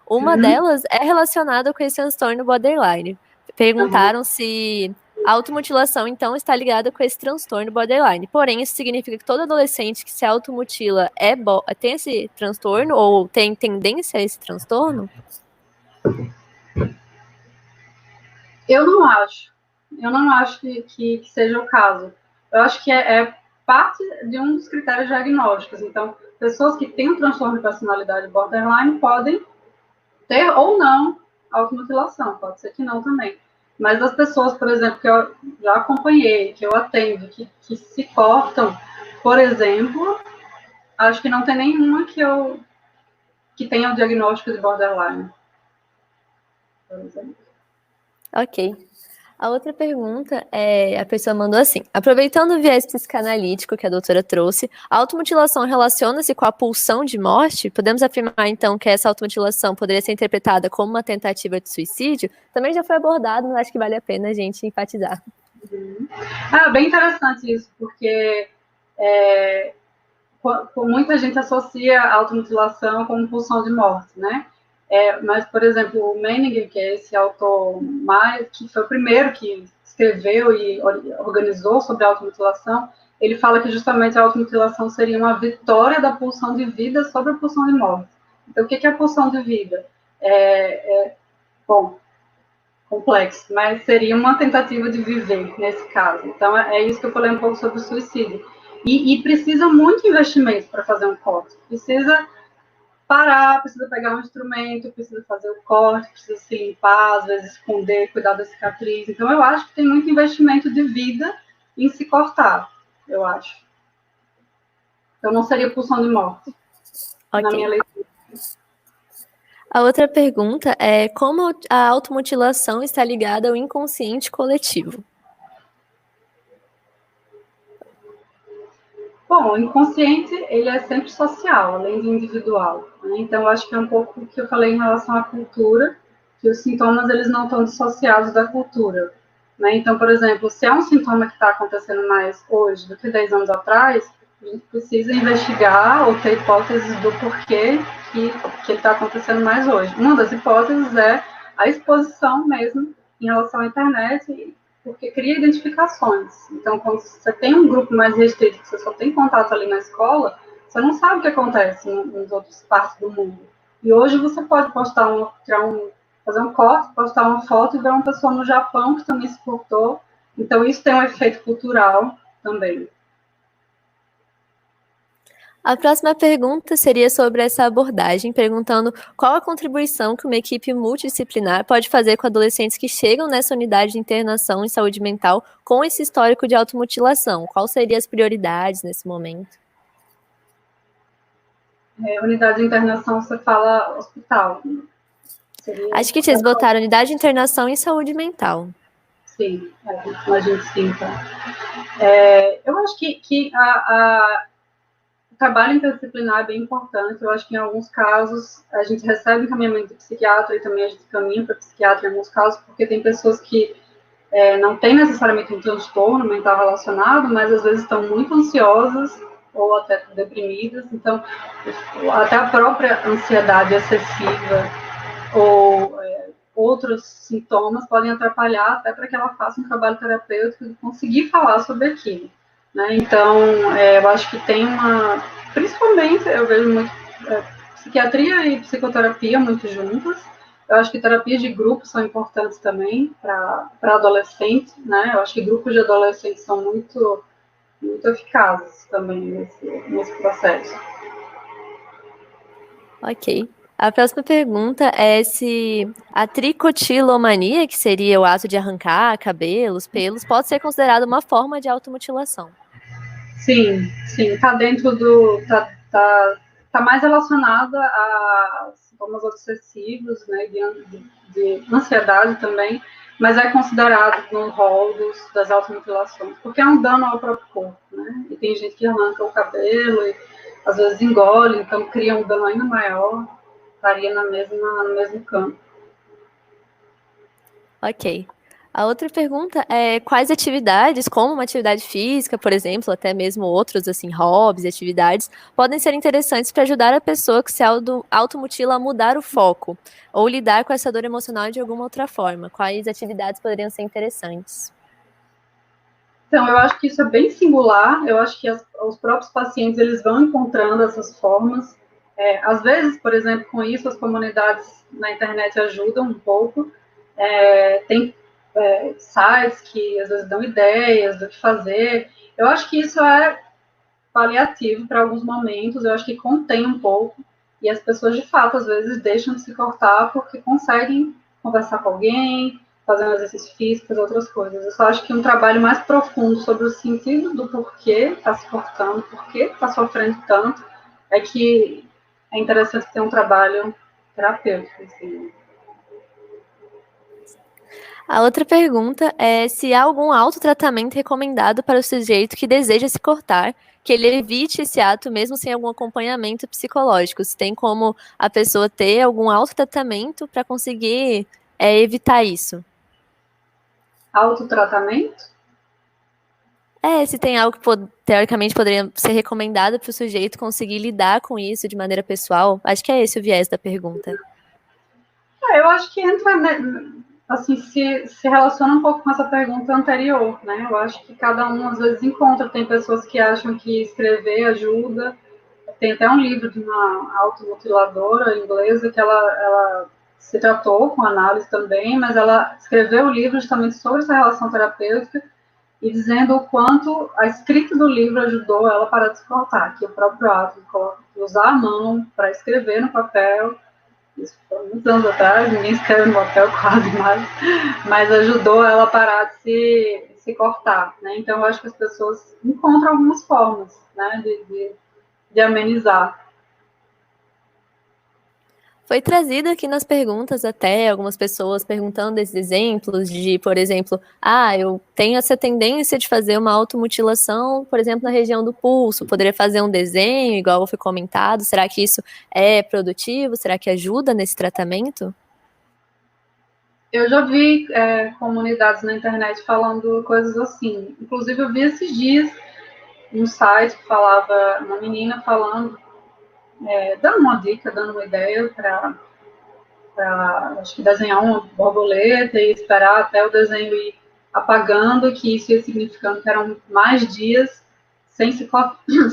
Uma delas é relacionada com esse transtorno borderline. Perguntaram se A automutilação, então, está ligada com esse transtorno borderline. Porém, isso significa que todo adolescente que se automutila tem esse transtorno ou tem tendência a esse transtorno? Eu não acho. Eu não acho que seja o caso. Eu acho que é parte de um dos critérios diagnósticos. Então, pessoas que têm um transtorno de personalidade borderline podem ter ou não automutilação, pode ser que não também. Mas as pessoas, por exemplo, que eu já acompanhei, que eu atendo, que se cortam, por exemplo, acho que não tem nenhuma que tenha o diagnóstico de borderline, por exemplo. Ok. A outra pergunta a pessoa mandou assim: aproveitando o viés psicanalítico que a doutora trouxe, a automutilação relaciona-se com a pulsão de morte? Podemos afirmar, então, que essa automutilação poderia ser interpretada como uma tentativa de suicídio? Também já foi abordado, mas acho que vale a pena a gente enfatizar. Bem interessante isso, porque muita gente associa a automutilação com pulsão de morte, né? Mas, por exemplo, o Menninger, que é esse autor que foi o primeiro que escreveu e organizou sobre a automutilação, ele fala que justamente a automutilação seria uma vitória da pulsão de vida sobre a pulsão de morte. Então, o que é a pulsão de vida? Bom, complexo, mas seria uma tentativa de viver nesse caso. Então, é isso que eu falei um pouco sobre o suicídio. E precisa muito investimento para fazer um corte. Precisa parar, precisa pegar um instrumento, precisa fazer o corte, precisa se limpar, às vezes esconder, cuidar da cicatriz. Então, eu acho que tem muito investimento de vida em se cortar, eu acho. Então, não seria pulsão de morte, na minha leitura. A outra pergunta é como a automutilação está ligada ao inconsciente coletivo? Bom, o inconsciente, ele é sempre social, além de individual. Né? Então, eu acho que é um pouco o que eu falei em relação à cultura, que os sintomas, eles não estão dissociados da cultura. Né? Então, por exemplo, se é um sintoma que está acontecendo mais hoje do que 10 anos atrás, a gente precisa investigar ou ter hipóteses do porquê que ele está acontecendo mais hoje. Uma das hipóteses é a exposição mesmo em relação à internet, porque cria identificações. Então, quando você tem um grupo mais restrito, que você só tem contato ali na escola, você não sabe o que acontece nas outras partes do mundo. E hoje você pode fazer um corte, postar uma foto e ver uma pessoa no Japão que também se cortou. Então, isso tem um efeito cultural também. A próxima pergunta seria sobre essa abordagem, perguntando qual a contribuição que uma equipe multidisciplinar pode fazer com adolescentes que chegam nessa unidade de internação em saúde mental com esse histórico de automutilação. Quais seriam as prioridades nesse momento? Unidade de internação, você fala hospital. Acho que vocês botaram unidade de internação em saúde mental. Sim, imagino que sim. Então. Eu acho que o trabalho interdisciplinar é bem importante. Eu acho que em alguns casos a gente recebe encaminhamento de psiquiatra e também a gente caminha para psiquiatra em alguns casos, porque tem pessoas que não têm necessariamente um transtorno mental relacionado, mas às vezes estão muito ansiosas ou até deprimidas. Então, até a própria ansiedade excessiva ou outros sintomas podem atrapalhar até para que ela faça um trabalho terapêutico e conseguir falar sobre aquilo. Né? Então, eu acho que tem principalmente, eu vejo muito psiquiatria e psicoterapia muito juntas. Eu acho que terapias de grupo são importantes também para adolescentes, né? Eu acho que grupos de adolescentes são muito, muito eficazes também nesse processo. Ok. A próxima pergunta é se a tricotilomania, que seria o ato de arrancar cabelos, pelos, pode ser considerada uma forma de automutilação. Sim, está dentro do... Está mais relacionada a sintomas obsessivos, né, de ansiedade também, mas é considerado no rol das automutilações, porque é um dano ao próprio corpo, né? E tem gente que arranca o cabelo e às vezes engole, então cria um dano ainda maior, estaria no mesmo campo. Ok. A outra pergunta é quais atividades, como uma atividade física, por exemplo, até mesmo outros, assim, hobbies, atividades, podem ser interessantes para ajudar a pessoa que se automutila a mudar o foco ou lidar com essa dor emocional de alguma outra forma. Quais atividades poderiam ser interessantes? Então, eu acho que isso é bem singular, eu acho que os próprios pacientes, eles vão encontrando essas formas. Às vezes, por exemplo, com isso, as comunidades na internet ajudam um pouco. Tem sites que, às vezes, dão ideias do que fazer. Eu acho que isso é paliativo para alguns momentos, eu acho que contém um pouco, e as pessoas, de fato, às vezes, deixam de se cortar porque conseguem conversar com alguém, fazer um exercício físico, fazer outras coisas. Eu só acho que um trabalho mais profundo sobre o sentido do porquê está se cortando, porquê está sofrendo tanto, é que é interessante ter um trabalho terapêutico. Assim. A outra pergunta é se há algum autotratamento recomendado para o sujeito que deseja se cortar, que ele evite esse ato mesmo sem algum acompanhamento psicológico. Se tem como a pessoa ter algum autotratamento para conseguir evitar isso. Autotratamento? Se tem algo que teoricamente poderia ser recomendado para o sujeito conseguir lidar com isso de maneira pessoal. Acho que é esse o viés da pergunta. Eu acho que entra, assim, se relaciona um pouco com essa pergunta anterior, né? Eu acho que cada um às vezes encontra. Tem pessoas que acham que escrever ajuda. Tem até um livro de uma automutiladora inglesa que ela se tratou com análise também, mas ela escreveu o livro justamente sobre essa relação terapêutica e dizendo o quanto a escrita do livro ajudou ela a parar de se cortar, que o próprio ato de usar a mão para escrever no papel, isso foi muitos anos atrás, ninguém escreve no papel quase mais, mas ajudou ela a parar de se cortar, né? Então eu acho que as pessoas encontram algumas formas, né, de amenizar. Foi trazido aqui nas perguntas até algumas pessoas perguntando esses exemplos de, por exemplo, eu tenho essa tendência de fazer uma automutilação, por exemplo, na região do pulso, poderia fazer um desenho, igual foi comentado, será que isso é produtivo? Será que ajuda nesse tratamento? Eu já vi comunidades na internet falando coisas assim. Inclusive, eu vi esses dias um site que falava, uma menina falando, dando uma dica, dando uma ideia para, acho que desenhar uma borboleta e esperar até o desenho ir apagando, que isso ia significando que eram mais dias sem se,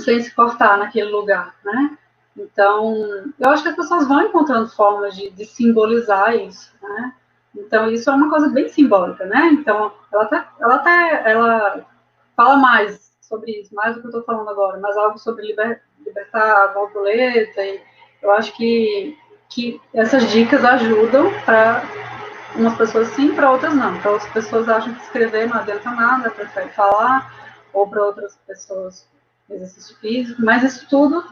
sem se cortar naquele lugar, né? Então, eu acho que as pessoas vão encontrando formas de simbolizar isso, né? Então, isso é uma coisa bem simbólica, né? Então, ela fala mais sobre isso, mais do que eu estou falando agora, mas algo sobre libertar a borboleta. E eu acho que essas dicas ajudam para umas pessoas sim, para outras não. Para outras pessoas acham que escrever não adianta nada, preferem falar, ou para outras pessoas exercício físico, mas isso tudo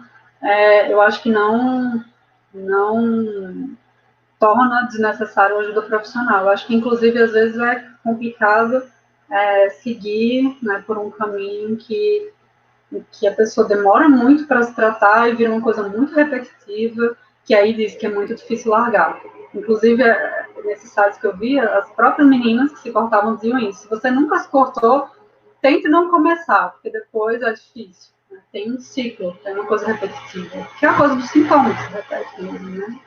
eu acho que não torna desnecessário a ajuda profissional. Eu acho que, inclusive, às vezes é complicado seguir, né, por um caminho que a pessoa demora muito para se tratar e vira uma coisa muito repetitiva, que aí diz que é muito difícil largar. Inclusive, nesses sites que eu via, as próprias meninas que se cortavam diziam isso. Se você nunca se cortou, tente não começar, porque depois é difícil. Né? Tem um ciclo, tem uma coisa repetitiva, que é a coisa dos sintomas que se repete mesmo, né?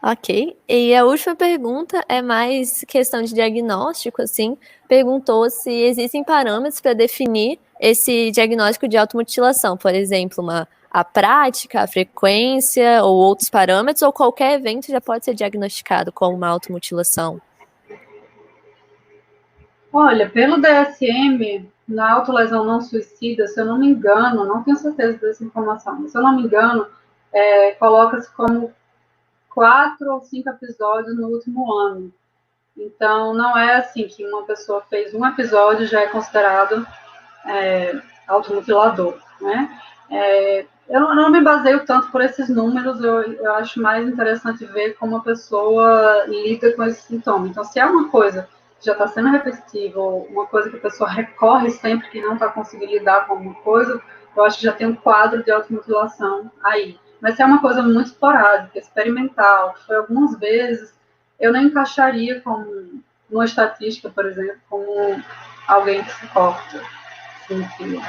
Ok. E a última pergunta é mais questão de diagnóstico, assim. Perguntou se existem parâmetros para definir esse diagnóstico de automutilação, por exemplo, a prática, a frequência ou outros parâmetros, ou qualquer evento já pode ser diagnosticado como uma automutilação. Olha, pelo DSM, na autolesão não suicida, se eu não me engano, não tenho certeza dessa informação, mas se eu não me engano, coloca-se como 4 ou 5 episódios no último ano. Então, não é assim que uma pessoa fez um episódio já é considerado automutilador, né? Eu não me baseio tanto por esses números, eu acho mais interessante ver como a pessoa lida com esse sintoma. Então, se é uma coisa que já está sendo repetitiva, ou uma coisa que a pessoa recorre sempre que não está conseguindo lidar com alguma coisa, eu acho que já tem um quadro de automutilação aí. Mas se é uma coisa muito esporádica, experimental, foi algumas vezes, eu não encaixaria como numa estatística, por exemplo, como alguém que se corta. Sim, sim.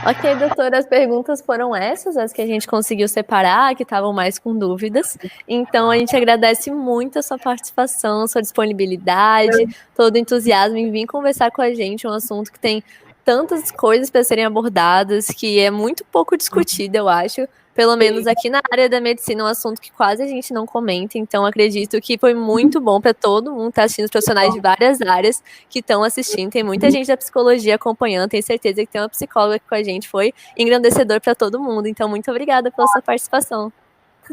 Ok, doutora, as perguntas foram essas, as que a gente conseguiu separar, que estavam mais com dúvidas. Então, a gente agradece muito a sua participação, a sua disponibilidade, todo o entusiasmo em vir conversar com a gente, um assunto que tem tantas coisas para serem abordadas, que é muito pouco discutido, eu acho. Pelo menos aqui na área da medicina, é um assunto que quase a gente não comenta. Então, acredito que foi muito bom para todo mundo que está assistindo, os profissionais de várias áreas que estão assistindo. Tem muita gente da psicologia acompanhando, tenho certeza que tem uma psicóloga aqui com a gente. Foi engrandecedor para todo mundo. Então, muito obrigada pela sua participação.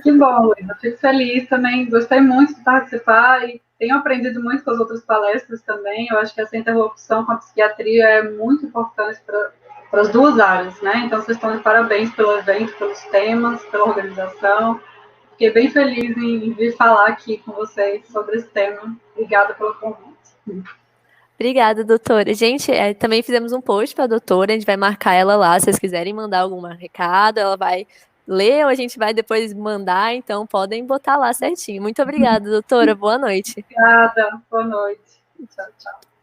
Que bom, Luísa. Fico feliz também. Gostei muito de participar e tenho aprendido muito com as outras palestras também. Eu acho que essa interlocução com a psiquiatria é muito importante para as duas áreas, né? Então, vocês estão de parabéns pelo evento, pelos temas, pela organização. Fiquei bem feliz em vir falar aqui com vocês sobre esse tema. Obrigada pelo convite. Obrigada, doutora. Gente, também fizemos um post para a doutora, a gente vai marcar ela lá, se vocês quiserem mandar algum recado, ela vai ler ou a gente vai depois mandar, então podem botar lá certinho. Muito obrigada, doutora. Boa noite. Obrigada. Boa noite. Tchau, tchau.